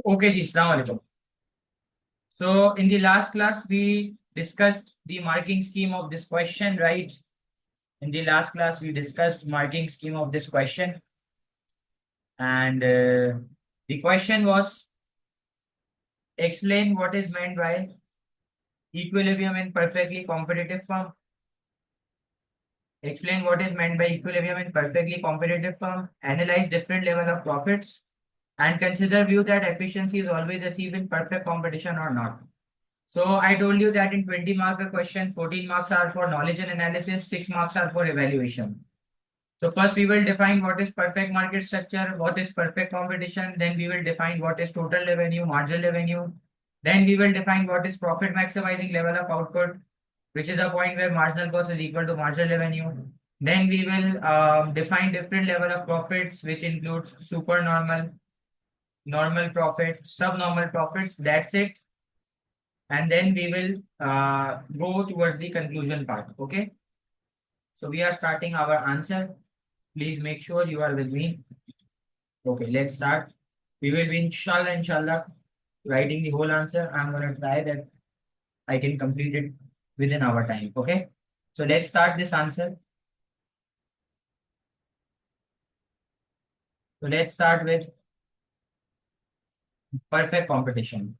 Okay, ji, Assalamu alaikum. So, in the last class, we discussed the marking scheme of this question, right? In the last class, we discussed marking scheme of this question, and the question was explain what is meant by equilibrium in perfectly competitive firm. Explain what is meant by equilibrium in perfectly competitive firm. Analyze different level of profits, and consider view that efficiency is always achieved in perfect competition or not. So I told you that in 20 mark a question, 14 marks are for knowledge and analysis, 6 marks are for evaluation. So first we will define what is perfect market structure, what is perfect competition, then we will define what is total revenue, marginal revenue, then we will define what is profit maximizing level of output, which is a point where marginal cost is equal to marginal revenue. Then we will define different level of profits, which includes supernormal, normal profit, subnormal profits. That's it, and then we will go towards the conclusion part. Okay, so we are starting our answer. Please make sure you are with me. Okay, let's start. We will be inshallah writing the whole answer. I'm going to try that I can complete it within our time. Okay, so let's start this answer. So let's start with perfect competition.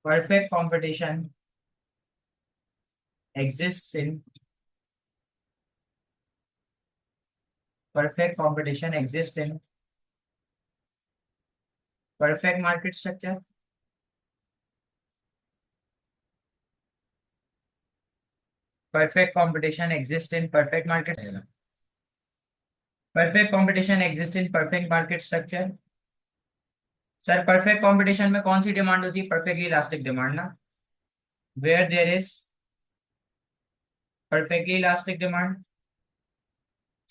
Perfect competition exists in perfect competition exists in perfect market structure. Perfect competition exists in perfect market. Perfect competition exist in perfect market structure. Sir perfect competition में कौन सी demand होती है? Perfectly elastic demand ना. Where there is perfectly elastic demand.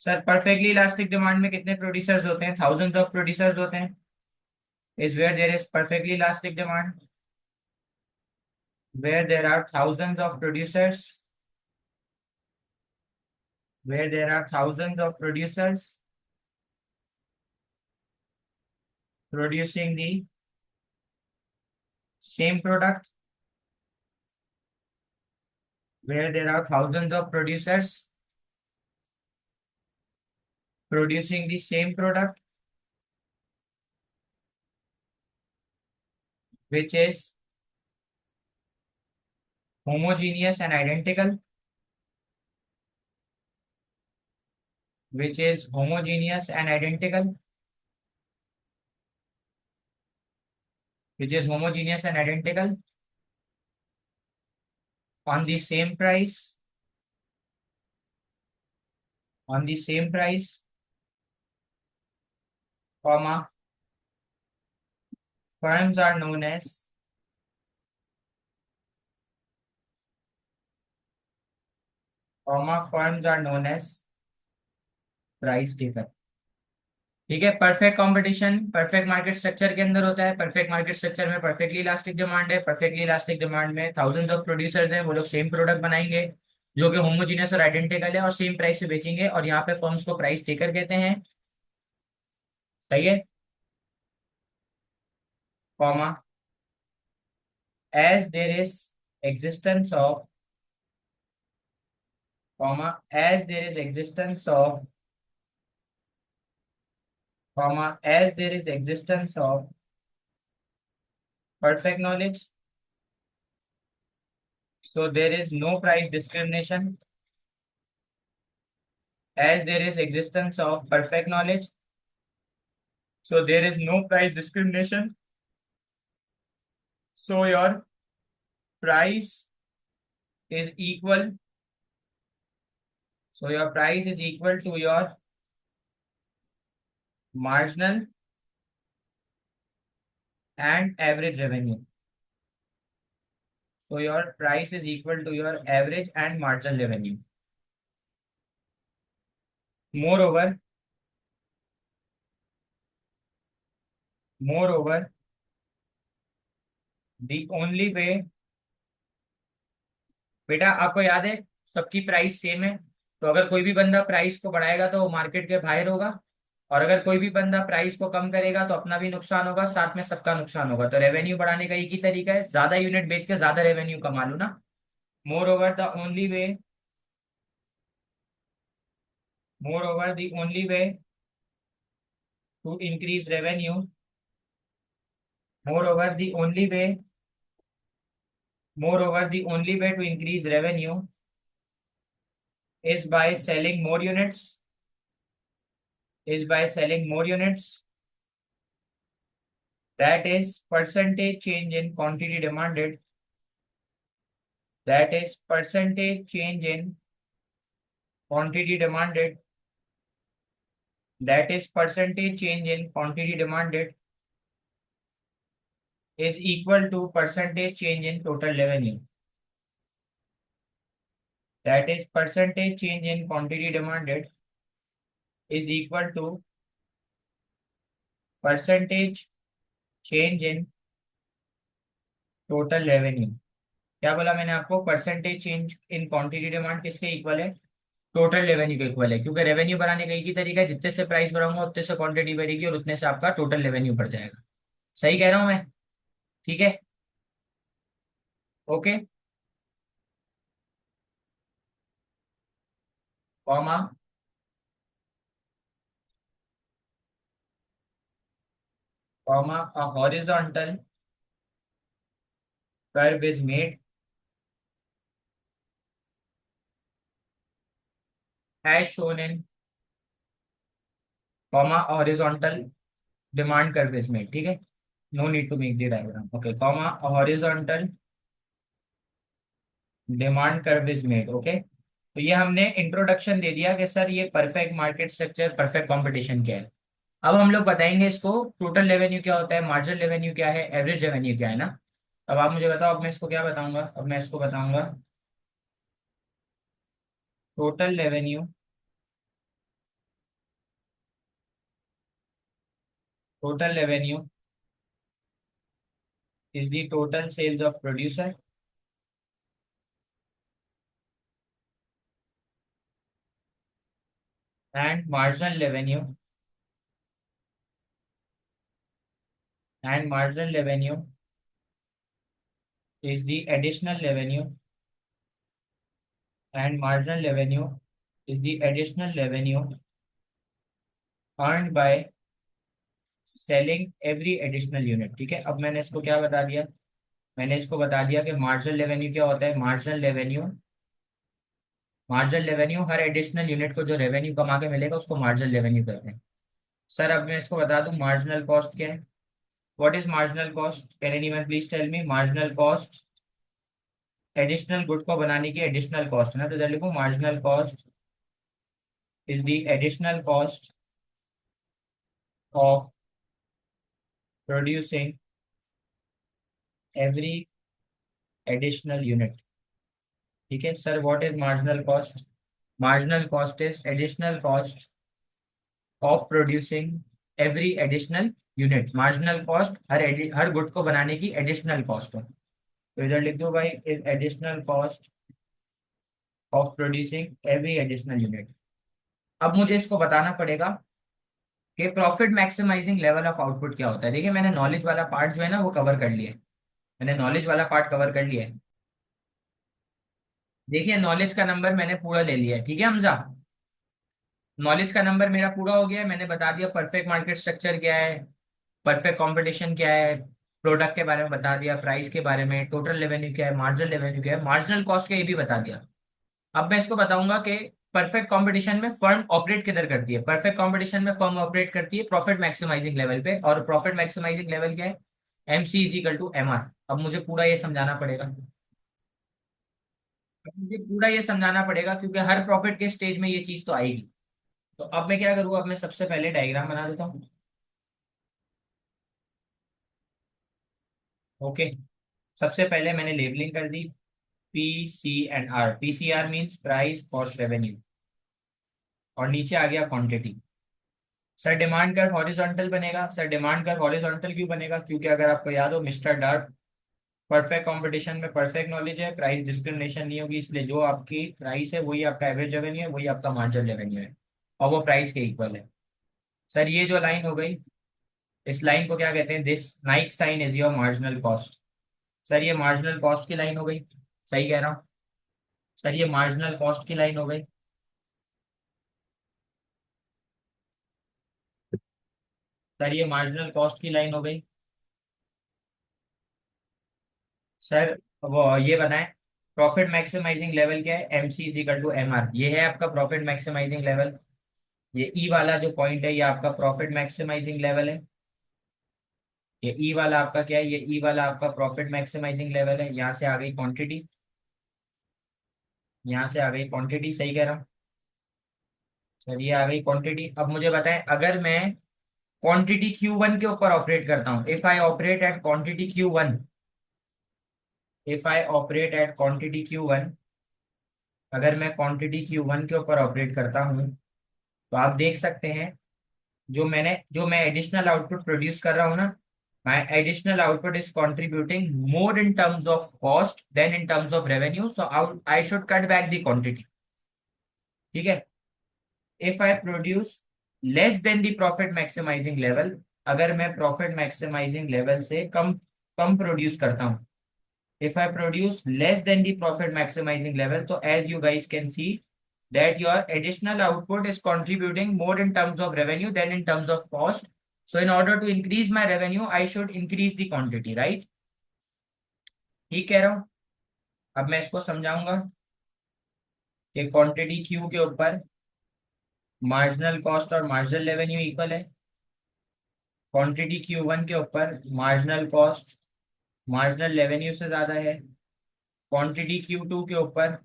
Sir perfectly elastic demand में कितने producers होते हैं? थाउजेंड्स ऑफ प्रोड्यूसर्स होते हैं. Is where there is perfectly elastic demand. Where there are thousands of producers. Where there are thousands of producers producing the same product. Where there are thousands of producers producing the same product, which is homogeneous and identical, which is homogeneous and identical, which is homogeneous and identical on the same price, on the same price, comma, firms are known as firms are known as price taker. ठीक है. Perfect competition perfect market structure के अंदर होता है. Perfect market structure में perfectly elastic demand है. Perfectly elastic demand में thousands of producers हैं, वो लोग सेम प्रोडक्ट बनाएंगे जो कि होमोजीनियस और आइडेंटिकल है और सेम प्राइस पे बेचेंगे, और यहाँ पे फर्म्स को प्राइस टेकर कहते हैं. सही है. Comma, as there is existence of, comma, as there is existence of, comma, as there is existence of perfect knowledge, so there is no price discrimination. As there is existence of perfect knowledge, so there is no price discrimination, so your price is equal, so your price is equal to your marginal and average revenue. So your price is equal to your average and marginal revenue. Moreover, the only way, बेटा आपको याद है सबकी price same है, तो अगर कोई भी बंदा प्राइस को बढ़ाएगा तो वो मार्केट के बाहर होगा. और अगर कोई भी बंदा प्राइस को कम करेगा तो अपना भी नुकसान होगा, साथ में सबका नुकसान होगा। तो रेवेन्यू बढ़ाने का एक ही तरीका है, ज्यादा यूनिट बेच के ज्यादा रेवेन्यू कमा लो ना। Moreover the only way moreover the only way to increase revenue moreover the only way moreover the only way to increase revenue is by selling more units is by selling more units. That is percentage change in quantity demanded. That is percentage change in quantity demanded. That is percentage change in quantity demanded is equal to percentage change in total revenue. That is percentage change in quantity demanded is equal to percentage change in total revenue. क्या बोला मैंने आपको? Percentage change in quantity demand किसके equal है? Total revenue के equal है, क्योंकि revenue बढ़ाने का एक ही तरीका है, जितने से प्राइस बढ़ाऊंगा उतने से क्वांटिटी बढ़ेगी और उतने से आपका टोटल रेवेन्यू बढ़ जाएगा। सही कह रहा हूं मैं? ठीक है। Okay. Comma comma a horizontal curve is made as shown in comma horizontal demand curve is made. ठीक है, no need to make the diagram. Okay, comma horizontal demand curve is made. Okay, तो ये हमने introduction दे दिया कि sir ये perfect market structure, perfect competition क्या है। अब हम लोग बताएंगे इसको, टोटल रेवेन्यू क्या होता है, मार्जिनल रेवेन्यू क्या है, एवरेज रेवेन्यू क्या है ना। अब आप मुझे बताओ, अब मैं इसको क्या बताऊंगा? अब मैं इसको बताऊंगा total revenue. Total revenue is the total sales of producer and marginal revenue and marginal revenue is the additional revenue and marginal revenue is the additional revenue earned by selling every additional unit. ठीक है, अब मैंने इसको क्या बता दिया? मैंने इसको बता दिया कि मार्जिनल रेवेन्यू क्या होता है। मार्जिनल रेवेन्यू हर एडिशनल यूनिट को जो रेवेन्यू कमा के मिलेगा उसको मार्जिनल रेवेन्यू कहते हैं। सर अब मैं इसको बता दूं मार्जिनल कॉस्ट क्या है। What is marginal cost? Can anyone please tell me? Marginal cost additional good को बनाने की एडिशनल कॉस्ट है ना, तो इधर लिखो marginal cost is the additional cost of producing every additional unit. ठीक है sir, what is marginal cost? Marginal cost is additional cost of producing every additional unit. Marginal cost her good को बनाने की एडिशनल कॉस्ट है। तो इधर लिख दो भाई, is additional cost of producing every additional unit. अब मुझे इसको बताना पड़ेगा कि profit maximising level of output क्या होता है। देखिए मैंने नॉलेज वाला पार्ट जो है ना वो कवर कर लिया है। मैंने नॉलेज वाला पार्ट कवर कर लिया है। देखिए नॉलेज का नंबर मैंने पूरा ले लिया है। ठीक है हमजा, नॉलेज का नंबर मेरा पूरा हो गया है। मैंने बता दिया परफेक्ट मार्केट स्ट्रक्चर क्या है, परफेक्ट कंपटीशन क्या है, प्रोडक्ट के बारे में बता दिया, प्राइस के बारे में, टोटल रेवेन्यू क्या है, मार्जिनल रेवेन्यू क्या है, मार्जिनल कॉस्ट का ये भी बता दिया। अब मैं इसको बताऊंगा कि परफेक्ट कंपटीशन में फर्म ऑपरेट किधर करती है। परफेक्ट कंपटीशन में फर्म ऑपरेट करती है प्रॉफिट मैक्सिमाइजिंग लेवल पे, और प्रॉफिट मैक्सिमाइजिंग लेवल क्या है? MC is equal to MR। अब मुझे पूरा ये समझाना पड़ेगा। अब मुझे पूरा ये समझाना पड़ेगा क्योंकि हर प्रॉफिट के स्टेज में ये चीज तो आएगी। तो अब मैं क्या करूँ? अब मैं सबसे पहले डायग्राम बना देता हूँ। ओके, सबसे पहले मैंने लेबलिंग कर दी PC&R। PCR means price cost revenue, और नीचे आ गया quantity. Sir demand curve horizontal बनेगा। सर डिमांड कर्व हॉरिजॉन्टल क्यों बनेगा? क्योंकि अगर आपको याद हो मिस्टर डार्ट, परफेक्ट कंपटीशन में परफेक्ट नॉलेज है, प्राइस डिस्क्रिमिनेशन नहीं होगी, इसलिए जो आपकी प्राइस है वही आपका एवरेज रेवेन्यू है, वही आपका मार्जिनल रेवेन्यू है, और वो प्राइस के इक्वल है। सर ये जो लाइन हो गई, इस लाइन को क्या कहते हैं? This Nike sign is your marginal cost. Sir ये मार्जिनल कॉस्ट की लाइन हो गई, सही कह रहा हूँ? सर ये मार्जिनल कॉस्ट की लाइन हो गई। सर ये मार्जिनल कॉस्ट की लाइन हो गई। सर वो ये बताएं, प्रॉफिट मैक्सिमाइजिंग लेवल क्या है? M C is equal to M R, ये है आपका प्रॉफिट मैक्सिमाइजिंग लेवल। ये ई वाला जो पॉइंट है ये आपका प्रॉफिट मैक्सिमाइजिंग लेवल है। ये ई वाला आपका क्या है? ये ई वाला आपका प्रॉफिट मैक्सिमाइजिंग लेवल है। यहाँ से आ गई क्वांटिटी, यहाँ से आ गई क्वांटिटी, सही कह रहा हूँ? सर ये आ गई क्वांटिटी। अब मुझे बताएं, अगर मैं क्वांटिटी Q1 के ऊपर ऑपरेट करता हूँ, if I operate at quantity Q1, if I operate at quantity Q1, अगर मैं क्वांटिटी Q1 के ऊपर ऑपरेट करता हूँ, तो आप देख सकते हैं जो मैं एडिशनल आउटपुट प्रोड्यूस कर रहा हूँ ना, my additional output is contributing more in terms of cost than in terms of revenue, so I should cut back the quantity. ठीक है? If I produce less than the profit maximising level, अगर मैं profit maximising level से कम कम produce करता हूँ, if I produce less than the profit maximizing level, so as you guys can see that your additional output is contributing more in terms of revenue than in terms of cost. So in order to increase my revenue, I should increase the quantity, right? ठीक कह रहा हूँ? अब मैं इसको समझाऊंगा कि quantity Q के ऊपर मार्जिनल कॉस्ट और मार्जिनल रेवेन्यू इक्वल है। क्वांटिटी Q1 के ऊपर मार्जिनल कॉस्ट मार्जिनल रेवेन्यू से ज्यादा है। क्वांटिटी Q2 के ऊपर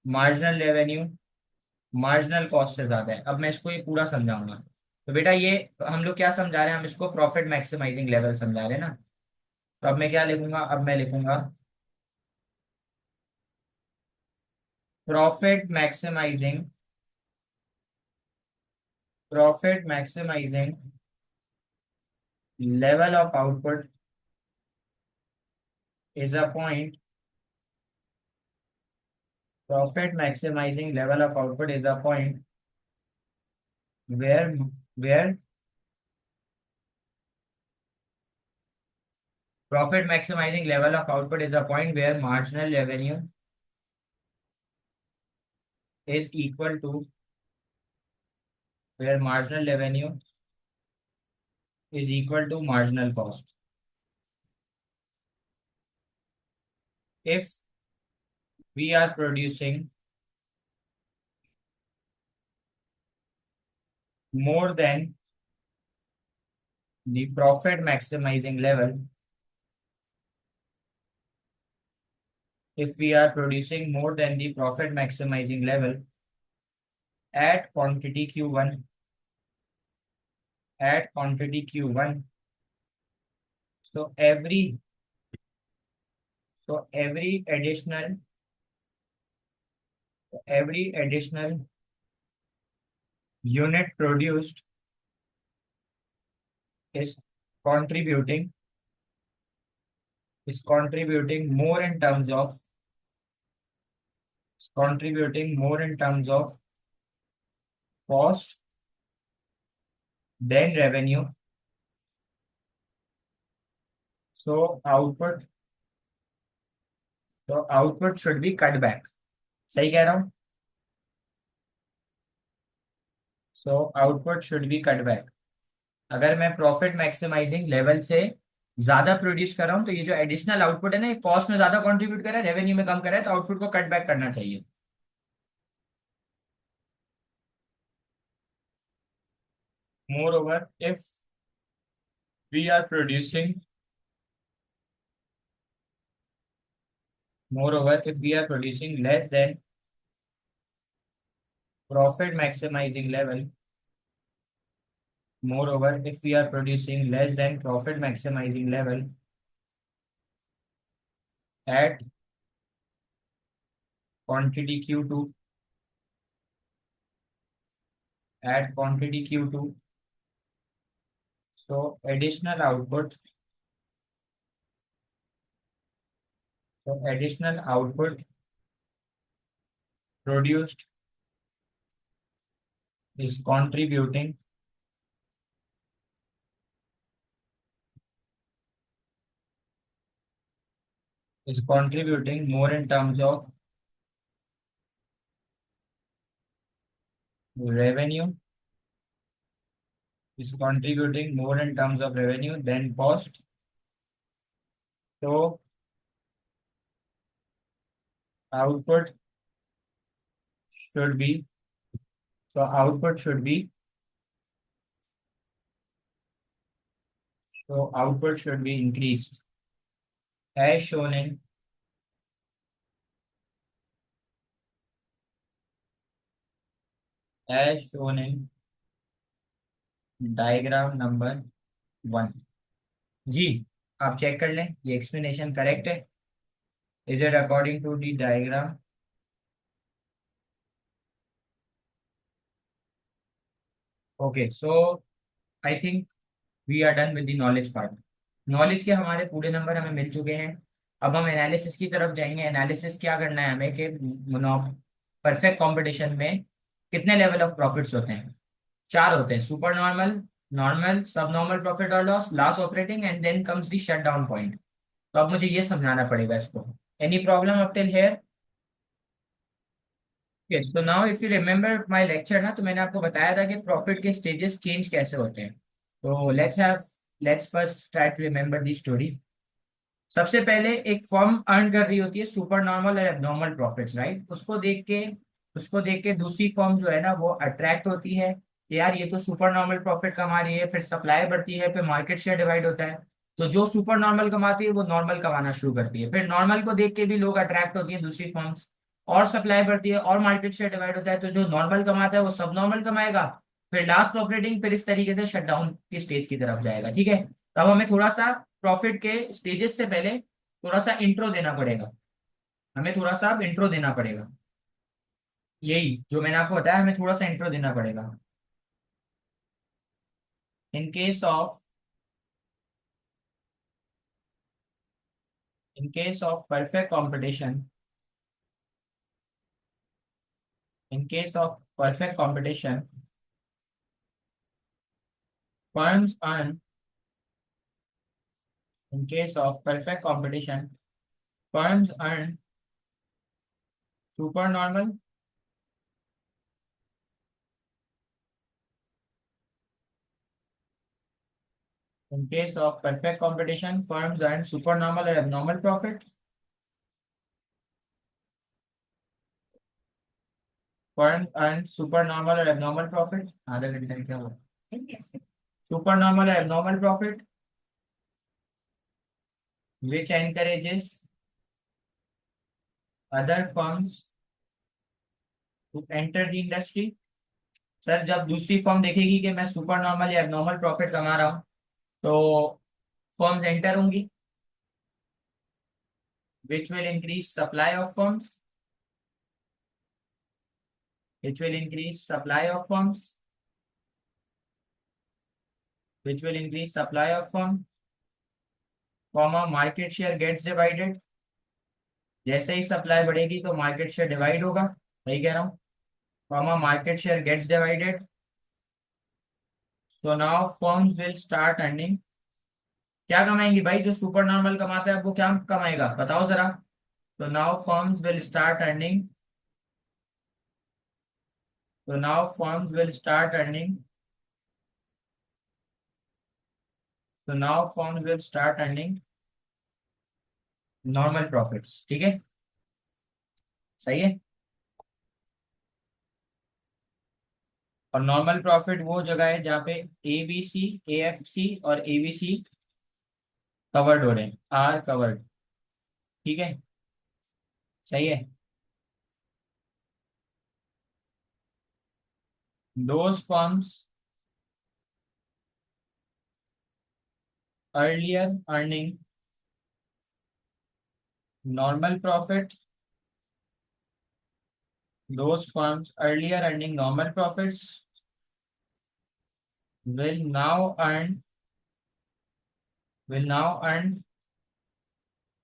मार्जिनल रेवेन्यू मार्जिनल कॉस्ट से ज्यादा है। अब मैं इसको ये पूरा समझाऊंगा। तो बेटा ये हम लोग क्या समझा रहे हैं? हम इसको प्रॉफिट मैक्सिमाइजिंग लेवल समझा रहे हैं ना। तो अब मैं क्या लिखूंगा? अब मैं लिखूंगा profit maximizing, profit maximising level of output is a point, profit maximising level of output is a point where where profit maximizing level of output is a point where marginal revenue is equal to, where marginal revenue is equal to marginal cost. If we are producing more than the profit maximizing level, if we are producing more than the profit maximizing level at quantity Q1, at quantity Q1, so every additional unit produced is contributing contributing more in terms of, contributing more in terms of cost than revenue. So output should be cut back. सही कह रहा हूँ? So output should be cut back. अगर मैं profit maximising level से ज्यादा produce कर रहा हूँ, तो ये जो एडिशनल आउटपुट है ना, ये कॉस्ट में ज्यादा कंट्रीब्यूट कर रहा है, रेवेन्यू में कम कर रहा है, तो आउटपुट को कट बैक करना चाहिए। Moreover if we are producing, moreover if we are producing less than profit maximizing level, moreover if we are producing less than profit maximizing level at quantity Q2, at quantity Q2, so additional output produced is contributing is contributing more in terms of revenue, is contributing more in terms of revenue than cost. So output should be, output should be, output should be increased as shown in, diagram number 1। जी, आप check कर लें ये explanation correct है। Is it according to the diagram? Okay, so I think we are done with the knowledge part. Knowledge के हमारे पूरे number हमें मिल चुके हैं। अब हम एनालिसिस की तरफ जाएंगे। एनालिसिस क्या करना है हमें कि परफेक्ट कंपटीशन में कितने लेवल ऑफ प्रॉफिट्स होते हैं? 4 होते हैं, super normal, normal, subnormal profit और loss, last operating, and then comes the shut down point. तो अब मुझे ये समझाना पड़ेगा इसको। Any problem up till here? Yes, तो now if you remember my lecture ना, तो मैंने आपको बताया था कि प्रॉफिट के स्टेजेस चेंज कैसे होते हैं। तो let's first try to remember the story. सबसे पहले एक फर्म अर्न कर रही होती है सुपर नॉर्मल और एबनॉर्मल प्रॉफिट्स, राइट? उसको देख के दूसरी फर्म जो है ना वो अट्रैक्ट होती है कि यार ये तो सुपर नॉर्मल प्रॉफिट कमा रही है। फिर सप्लाई बढ़ती है, फिर मार्केट शेयर डिवाइड होता है। तो जो सुपर नॉर्मल कमाती है वो नॉर्मल कमाना शुरू करती है। फिर नॉर्मल को देख के भी लोग अट्रैक्ट होती है दूसरी फर्म्स, और सप्लाई बढ़ती है और मार्केट शेयर डिवाइड होता है। तो जो नॉर्मल कमाता है वो सब नॉर्मल कमाएगा। फिर लास्ट ऑपरेटिंग, फिर इस तरीके से शटडाउन की स्टेज की तरफ जाएगा। ठीक है, तो अब हमें थोड़ा सा प्रॉफिट के स्टेजेस से पहले थोड़ा सा इंट्रो देना पड़ेगा। हमें थोड़ा सा अब इंट्रो देना पड़ेगा। यही जो मैंने आपको बताया, हमें थोड़ा सा इंट्रो देना पड़ेगा। In case of perfect competition, in case of perfect competition, firms earn in case of perfect competition, firms earn supernormal, in case of perfect competition, firms earn supernormal or abnormal profit. Firms earn supernormal or abnormal profit. आधा घंटा क्या हुआ? Supernormal or abnormal profit, which encourages other firms to enter the industry. Sir, जब दूसरी firm देखेगी कि मैं super normal या एबनॉर्मल प्रॉफिट कमा रहा हूँ, तो फर्म्स एंटर होंगी, which will increase supply of firms, which will increase supply of firms, which will increase supply of firm, comma market share gets divided। जैसे ही सप्लाई बढ़ेगी तो मार्केट शेयर डिवाइड होगा, सही कह रहा हूँ, comma market share gets divided। So now firms will start earning। क्या कमाएंगी भाई? जो सुपर नॉर्मल कमाता है वो क्या कमाएगा, बताओ जरा। तो now firms will start earning, तो now firms will start earning, तो now firms will start earning normal profits. ठीक है, सही है। और नॉर्मल प्रॉफिट वो जगह है जहाँ पे A B C, A F C और ए बी सी कवर्ड हो रहे हैं, आर कवर्ड। ठीक है, सही है। Those firms earlier earning normal profit, those firms earlier earning normal profits will now earn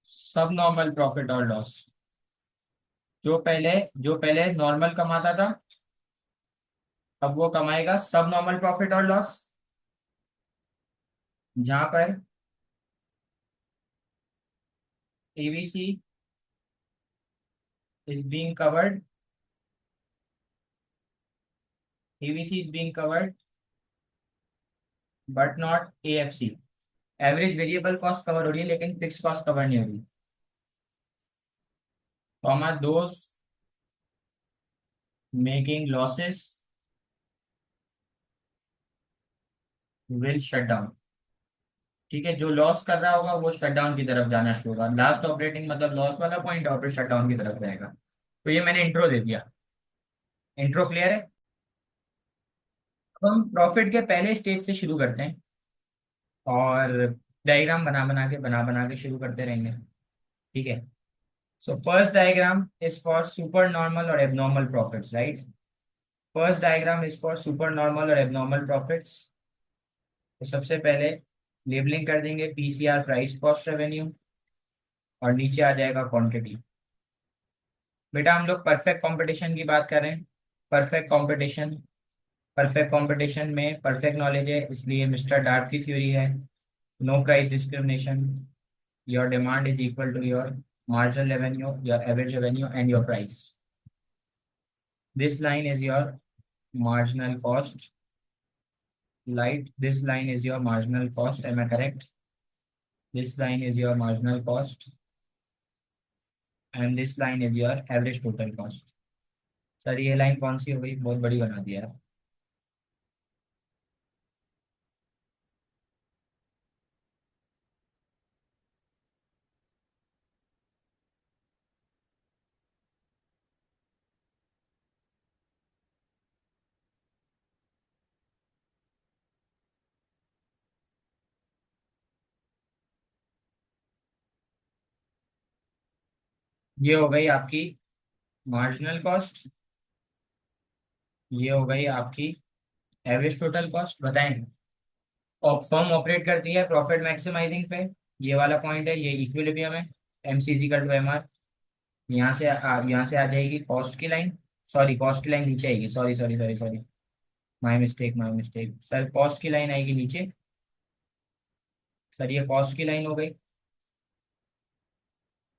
subnormal profit or loss। जो पहले नॉर्मल कमाता था, अब वो कमाएगा सब नॉर्मल प्रॉफिट और लॉस। जहां पर EVC is being covered. EVC is being covered, but not AFC. Average variable cost cover हो रही है लेकिन फिक्स कॉस्ट कवर नहीं हो रही. Comma those making losses will shut down. ठीक है, जो लॉस कर रहा होगा वो शट डाउन की तरफ जाना शुरू होगा. लास्ट ऑपरेटिंग मतलब लॉस वाला पॉइंट और फिर शट डाउन की तरफ जाएगा. तो ये मैंने इंट्रो दे दिया. इंट्रो क्लियर है. अब हम प्रॉफिट के पहले स्टेज से शुरू करते हैं और डायग्राम बना बना के शुरू करते रहेंगे. ठीक है. So first diagram is for super normal और abnormal profits, right. First diagram is for super normal और एबनॉर्मल प्रॉफिट्स. तो सबसे पहले लेबलिंग कर देंगे पीसीआर, प्राइस कॉस्ट रेवेन्यू, और नीचे आ जाएगा क्वांटिटी. बेटा हम लोग परफेक्ट कंपटीशन की बात कर रहे हैं. Perfect competition. परफेक्ट कंपटीशन में परफेक्ट नॉलेज है इसलिए मिस्टर डार्ट की थ्योरी है. No price discrimination. Your demand is equal to your marginal revenue, your average revenue, and your price. This line is your marginal cost. Light, this line is your marginal cost. Am I correct? This line is your marginal cost, and this line is your average total cost. Sir ये line कौन सी हो गई, बहुत बड़ी बना दिया यार. ये हो गई आपकी मार्जिनल कॉस्ट. ये हो गई आपकी एवरेज टोटल कॉस्ट. बताएं. और फर्म ऑपरेट करती है प्रॉफिट मैक्सिमाइजिंग पे. ये वाला पॉइंट है, ये इक्विलिब्रियम है. एमसीजी का टू एमआर. यहाँ से आ जाएगी कॉस्ट की लाइन. सॉरी, कॉस्ट की लाइन नीचे आएगी. Sorry sorry sorry sorry. My mistake, my mistake sir. Cost की लाइन आएगी नीचे. सर ये कॉस्ट की लाइन हो गई.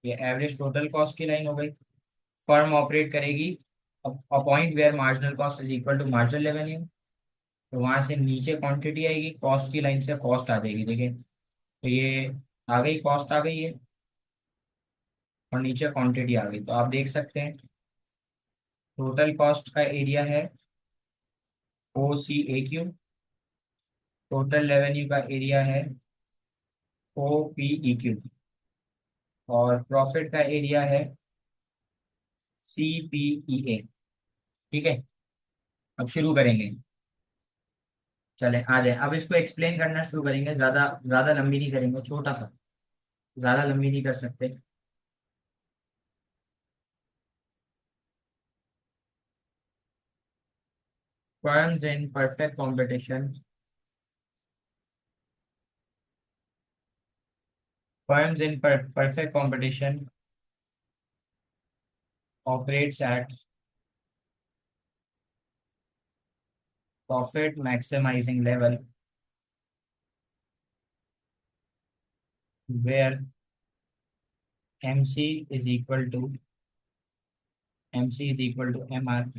ये एवरेज टोटल कॉस्ट की लाइन हो गई. फर्म ऑपरेट करेगी a point where marginal cost is equal to marginal revenue. तो वहां से नीचे क्वांटिटी आएगी, कॉस्ट की लाइन से कॉस्ट आ जाएगी. देखिए तो ये आ गई, कॉस्ट आ गई है, और नीचे क्वांटिटी आ गई. तो आप देख सकते हैं टोटल कॉस्ट का एरिया है OCAQ. टोटल रेवेन्यू का एरिया है OPEQ. और प्रॉफिट का एरिया है CPEA. ठीक है. अब शुरू करेंगे. चले आ जाए, अब इसको एक्सप्लेन करना शुरू करेंगे. ज्यादा ज्यादा लंबी नहीं करेंगे, छोटा सा. ज्यादा लंबी नहीं कर सकते. firms in perfect competition firms in perfect competition operates at profit maximizing level where MC is equal to MR,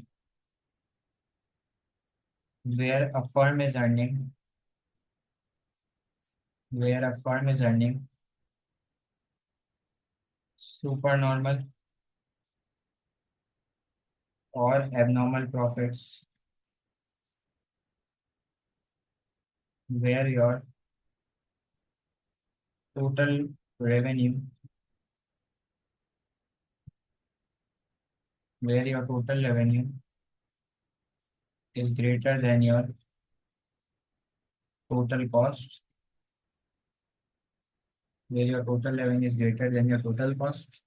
where a firm is earning supernormal or abnormal profits, where your total revenue is greater than your total cost,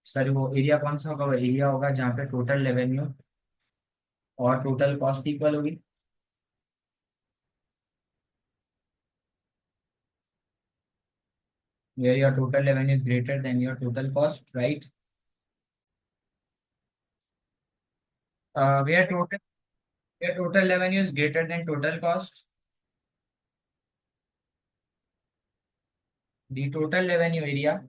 sir वो area कौन सा होगा, वो area होगा जहाँ पे total revenue और total cost equal होगी. where your total revenue is greater than your total cost, right? Where total revenue is greater than total cost, the total revenue area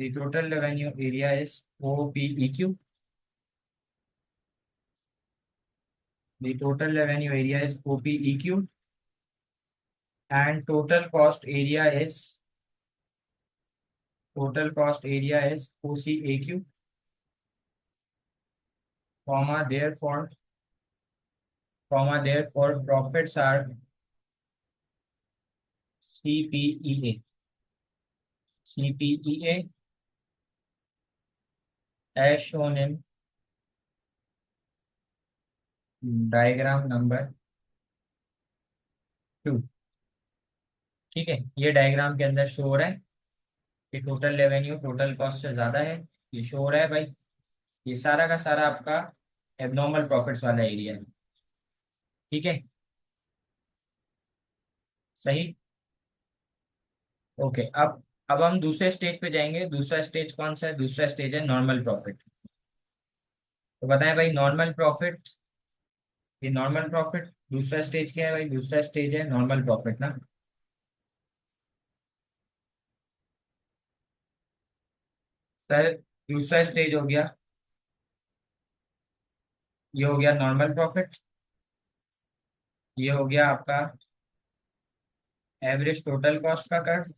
The total revenue area is OPEQ. The total revenue area is OPEQ, and total cost area is OCAQ, therefore profits are CPEA. CPEA as shown in diagram number 2। ठीक है, ये diagram के अंदर show हो रहा है कि total revenue total cost से ज्यादा है। ये शो हो रहा है भाई। ये सारा का सारा आपका एबनॉर्मल प्रॉफिट्स वाला एरिया है। ठीक है, सही। ओके, अब हम दूसरे स्टेज पे जाएंगे। दूसरा स्टेज कौन सा है? दूसरा स्टेज है नॉर्मल प्रॉफिट। तो बताएं भाई, नॉर्मल प्रॉफिट, ये नॉर्मल प्रॉफिट दूसरा स्टेज क्या है भाई? दूसरा स्टेज है नॉर्मल प्रॉफिट ना। सर, दूसरा स्टेज हो गया, ये हो गया नॉर्मल प्रॉफिट। ये हो गया आपका एवरेज टोटल कॉस्ट का कर्व।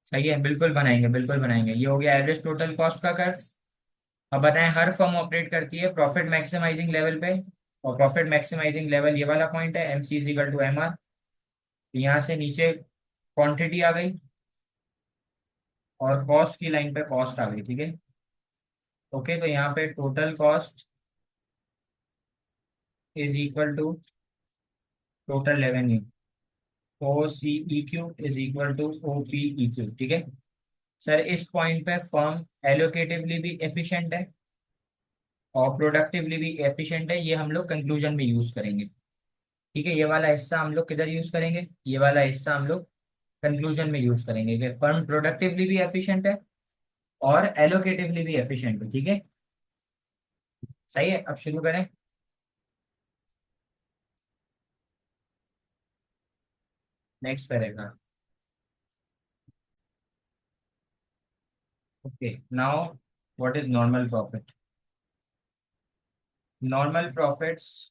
सही है, बिल्कुल बनाएंगे, बिल्कुल बनाएंगे। ये हो गया एवरेज टोटल कॉस्ट का कर्व। अब बताएं, हर फर्म ऑपरेट करती है प्रॉफिट मैक्सिमाइजिंग लेवल पे, और प्रॉफिट मैक्सिमाइजिंग लेवल ये वाला पॉइंट है, M C is equal to M R. यहाँ से नीचे क्वांटिटी आ गई और कॉस्ट की लाइन पे कॉस्ट आ गई। ठीक है, ओके। तो यहाँ पे total cost is equal to total revenue, O C E Q is equal to O P E Q. ठीक है सर, इस पॉइंट पे फर्म एलोकेटिवली भी एफिशिएंट है और प्रोडक्टिवली भी एफिशिएंट है। ये हम लोग कंक्लूजन में यूज करेंगे। ठीक है, ये वाला हिस्सा हम लोग किधर यूज करेंगे? ये वाला हिस्सा हम लोग कंक्लूजन में यूज करेंगे कि फर्म प्रोडक्टिवली भी एफिशिएंट है और एलोकेटिवली भी एफिशिएंट है। ठीक है, सही है। अब शुरू करें। Next paragraph. Okay, now what is normal profit? Normal profits,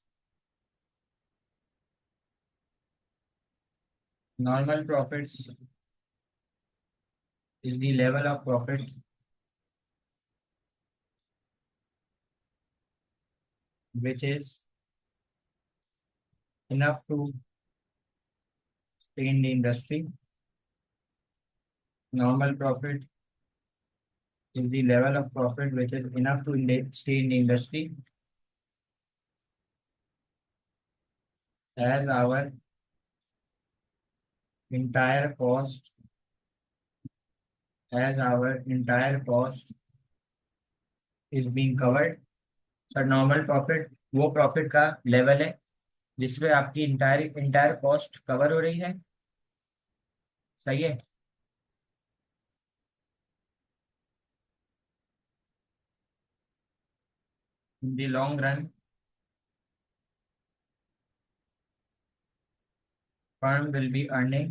normal profits is the level of profit which is enough to stay in the industry. Normal profit is the level of profit which is enough to stay in the industry as our entire cost, is being covered. Sir, normal profit वो profit का level है जिसमें आपकी entire cost cover हो रही है। सही है। In the long run firm will be earning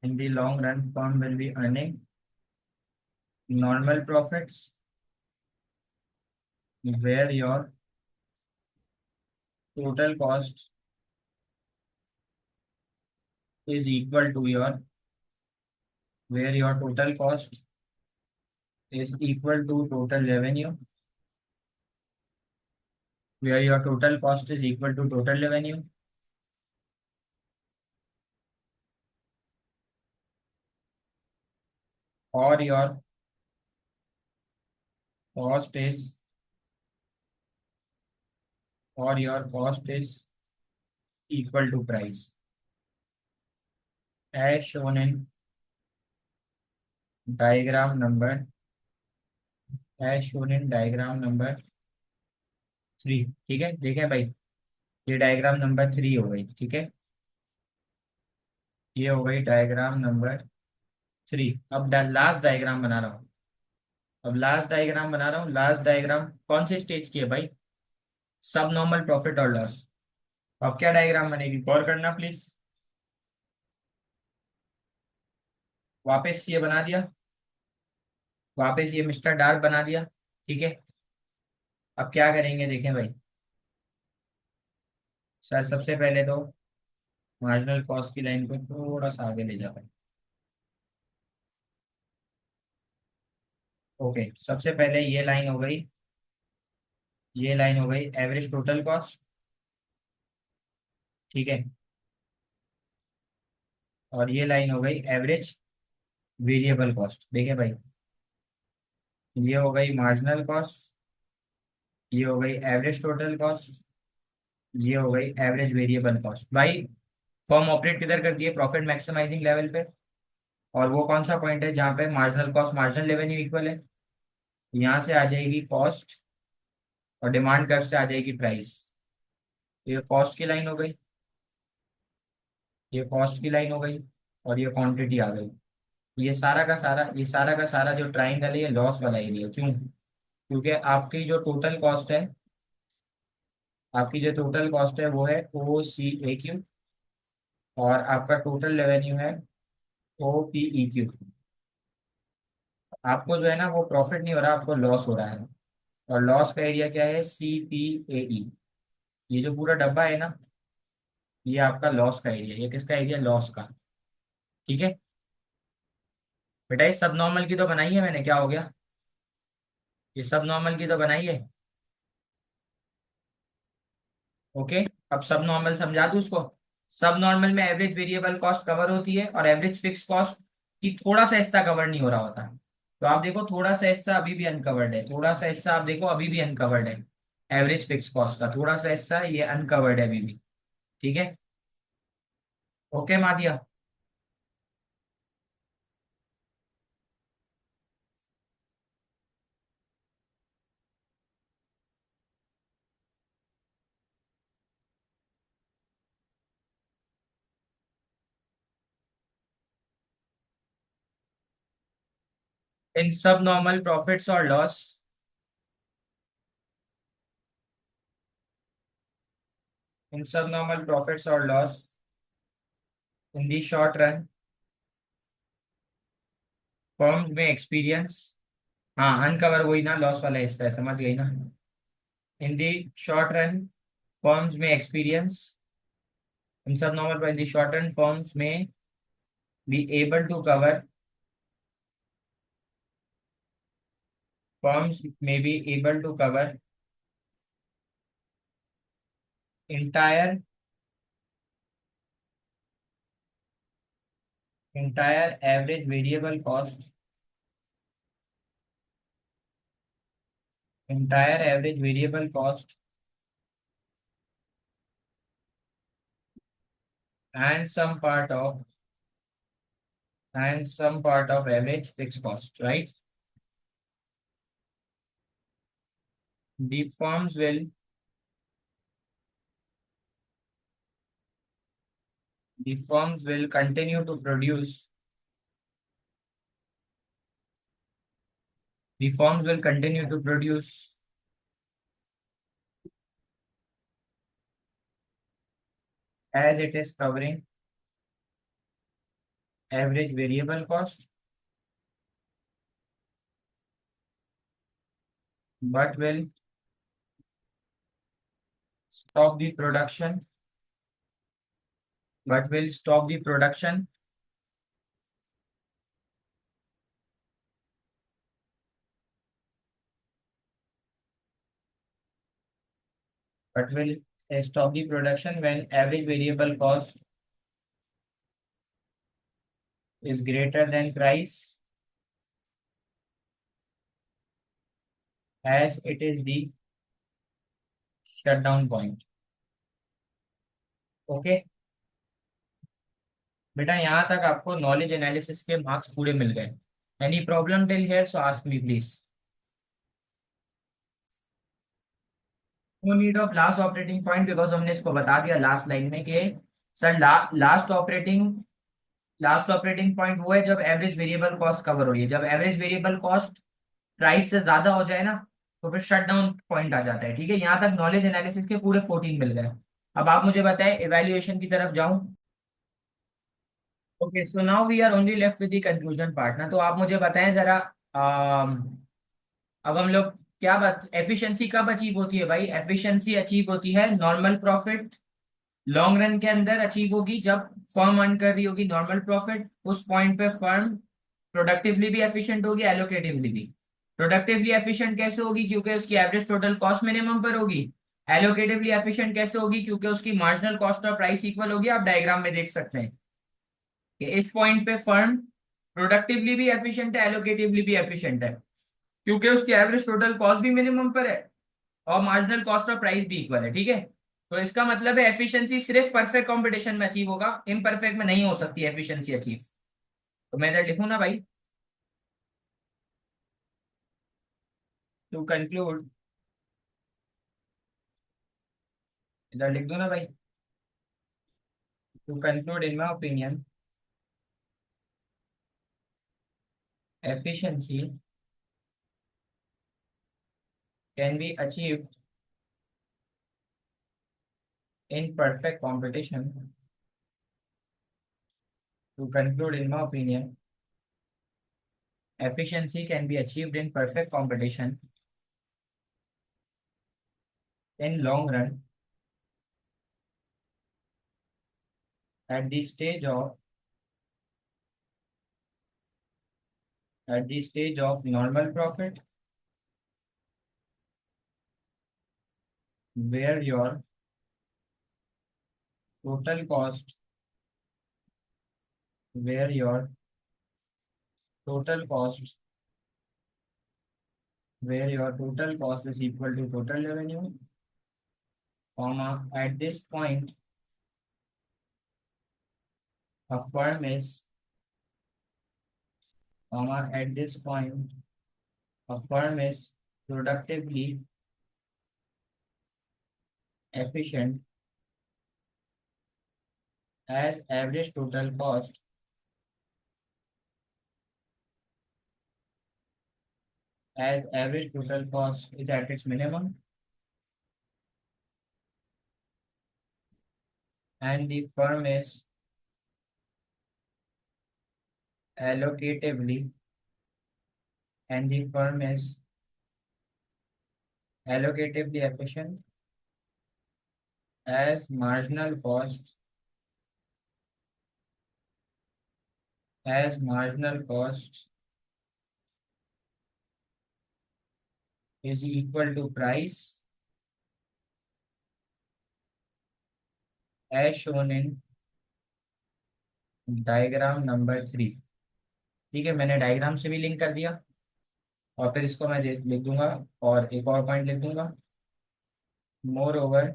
in the long run firm will be earning normal profits where your total cost is equal to your where your total cost is equal to total revenue, where your total cost is equal to total revenue, or your cost is equal to price, as shown in diagram number three. ठीक है, देखें भाई, ये diagram number 3 हो गई। ठीक है, ये हो गई डायग्राम नंबर 3। अब लास्ट डायग्राम बना रहा हूँ। लास्ट डायग्राम कौन से स्टेज की है भाई? सब नॉर्मल प्रॉफिट और लॉस। अब क्या डायग्राम बनेगी? गौर करना प्लीज। वापस ये बना दिया, वापस ये मिस्टर डार्क बना दिया। ठीक है, अब क्या करेंगे देखें भाई। सर सबसे पहले तो मार्जिनल कॉस्ट की लाइन को थोड़ा सा आगे ले जाता है। ओके, सबसे पहले ये लाइन हो गई, ये लाइन हो गई एवरेज टोटल कॉस्ट। ठीक है, और ये लाइन हो गई एवरेज वेरिएबल कॉस्ट। देखिए भाई, ये हो गई मार्जिनल कॉस्ट, ये हो गई एवरेज टोटल कॉस्ट, ये हो गई एवरेज वेरिएबल कॉस्ट। भाई फर्म ऑपरेट किधर करती है? प्रॉफिट मैक्सिमाइजिंग लेवल पे। और वो कौन सा पॉइंट है जहाँ पे marginal cost marginal revenue equal है? यहाँ से आ जाएगी कॉस्ट, और डिमांड कर्व से आ जाएगी प्राइस। ये कॉस्ट की लाइन हो गई, ये कॉस्ट की लाइन हो गई, और ये क्वांटिटी आ गई। ये सारा का सारा, ये सारा का सारा जो ट्राइंगल है ये लॉस वाला एरिया। क्यों? क्योंकि आपकी जो टोटल कॉस्ट है, आपकी जो टोटल कॉस्ट है वो है OCAQ, और आपका टोटल रेवेन्यू है OPEQ। आपको जो है ना वो प्रॉफिट नहीं हो रहा, आपको लॉस हो रहा है। और लॉस का एरिया क्या है? CPAE। ये जो पूरा डब्बा है ना, ये आपका लॉस का एरिया। ये किसका एरिया? लॉस का। ठीक है बेटा, इस सब नॉर्मल की तो बनाई है मैंने, क्या हो गया? ये सब नॉर्मल की तो बनाई है। ओके, अब सब नॉर्मल समझा दूँ उसको। सब नॉर्मल में एवरेज वेरिएबल कॉस्ट कवर होती है, और एवरेज फिक्स कॉस्ट की थोड़ा सा हिस्सा कवर नहीं हो रहा होता। तो आप देखो थोड़ा सा हिस्सा अभी भी अनकवर्ड है, थोड़ा सा हिस्सा आप देखो अभी भी अनकवर्ड है। एवरेज फिक्स कॉस्ट का थोड़ा सा हिस्सा ये अनकवर्ड है अभी भी। ठीक है, ओके मादिया। इन सब नॉर्मल प्रॉफिट्स और loss, in subnormal profits और loss in the short run firms में एक्सपीरियंस। हाँ, अनकवर वही ना, लॉस वाला हिस्सा है, समझ गई ना? In the short run firms में एक्सपीरियंस, इन सब नॉर्मल पर in the short run firms में be able to cover, firms may be able to cover entire average variable cost, entire average variable cost and some part of average fixed cost, right? The firms will the firms will continue to produce, the firms will continue to produce as it is covering average variable cost, but will stop the production, but will stop the production but will stop the production when average variable cost is greater than price, as it is the shutdown point. Okay बेटा, यहाँ तक आपको knowledge analysis के marks पूरे मिल गए। Any problem till here? So ask me please. No need of last operating point, because हमने इसको बता दिया लास्ट लाइन में कि सर लास्ट ऑपरेटिंग पॉइंट वो है जब एवरेज वेरिएबल कॉस्ट कवर हो रही है। जब एवरेज वेरिएबल कॉस्ट प्राइस से ज्यादा हो जाए ना, तो फिर शट डाउन पॉइंट आ जाता है। ठीक है, यहाँ तक नॉलेज एनालिसिस के पूरे 14 मिल गए। अब आप मुझे बताएं, इवेल्युएशन की तरफ जाऊं? Okay, so now we are only left with the conclusion part ना। तो आप मुझे बताएं जरा, अब हम लोग क्या बात, एफिशिएंसी कब अचीव होती है भाई? एफिशिएंसी अचीव होती है नॉर्मल प्रॉफिट लॉन्ग रन के अंदर अचीव होगी जब फर्म अर्न कर रही होगी नॉर्मल प्रॉफिट। उस पॉइंट पे फर्म प्रोडक्टिवली भी एफिशिएंट होगी, एलोकेटिवली भी। प्रोडक्टिवली एफिशिएंट कैसे होगी? क्योंकि उसकी एवरेज टोटल कॉस्ट मिनिमम पर होगी। एलोकेटिवली एफिशिएंट कैसे होगी? क्योंकि उसकी मार्जिनल कॉस्ट और प्राइस इक्वल होगी। आप डायग्राम में देख सकते हैं कि इस पॉइंट पे फर्म प्रोडक्टिवली भी एफिशिएंट है, एलोकेटिवली भी एफिशिएंट है, क्योंकि उसकी एवरेज टोटल कॉस्ट भी मिनिमम पर है और मार्जिनल कॉस्ट और प्राइस भी इक्वल है। ठीक है, तो इसका मतलब है एफिशिएंसी सिर्फ परफेक्ट कंपटीशन में अचीव होगा, इम्परफेक्ट में नहीं हो सकती एफिशिएंसी अचीव। तो मैं इधर लिखूं ना भाई, टू कंक्लूड, इधर लिख दो ना भाई, to conclude in my opinion efficiency can be achieved in perfect competition. To conclude in my opinion efficiency can be achieved in perfect competition in long run at the stage of normal profit, where your total cost where your total cost is equal to total revenue, comma, at this point a firm is at this point a firm is productively efficient as average total cost is at its minimum, and the firm is allocatively and the firm is allocatively efficient as marginal cost is equal to price as shown in diagram number 3। ठीक है, मैंने diagram से भी link कर दिया और फिर इसको मैं लिख दूंगा और एक और पॉइंट लिख दूंगा। Moreover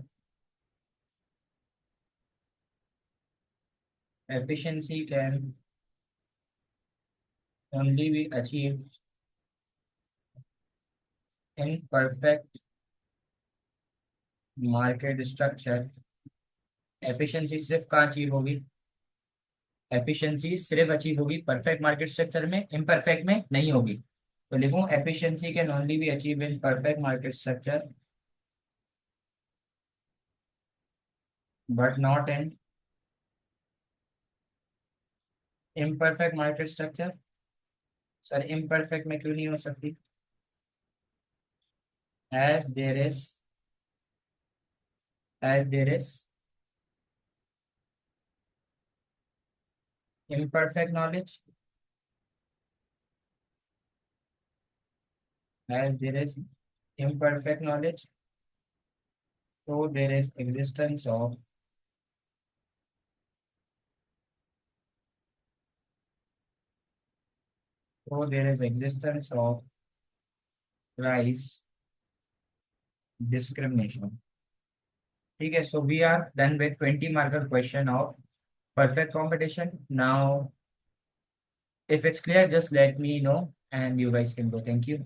efficiency can only be achieved in perfect market structure। Efficiency सिर्फ कहाँ अचीव होगी? एफिशिएंसी सिर्फ अचीव होगी परफेक्ट मार्केट स्ट्रक्चर में, इम्परफेक्ट में नहीं होगी। तो लिखूं efficiency can only be achieve in perfect market structure but not in imperfect market structure. Sir imperfect में क्यों नहीं हो सकती? As there is as there is imperfect knowledge as there is imperfect knowledge, so there is existence of price discrimination। ठीक है, so we are done with 20 marker question of perfect competition now। If it's clear, just let me know and you guys can go. Thank you.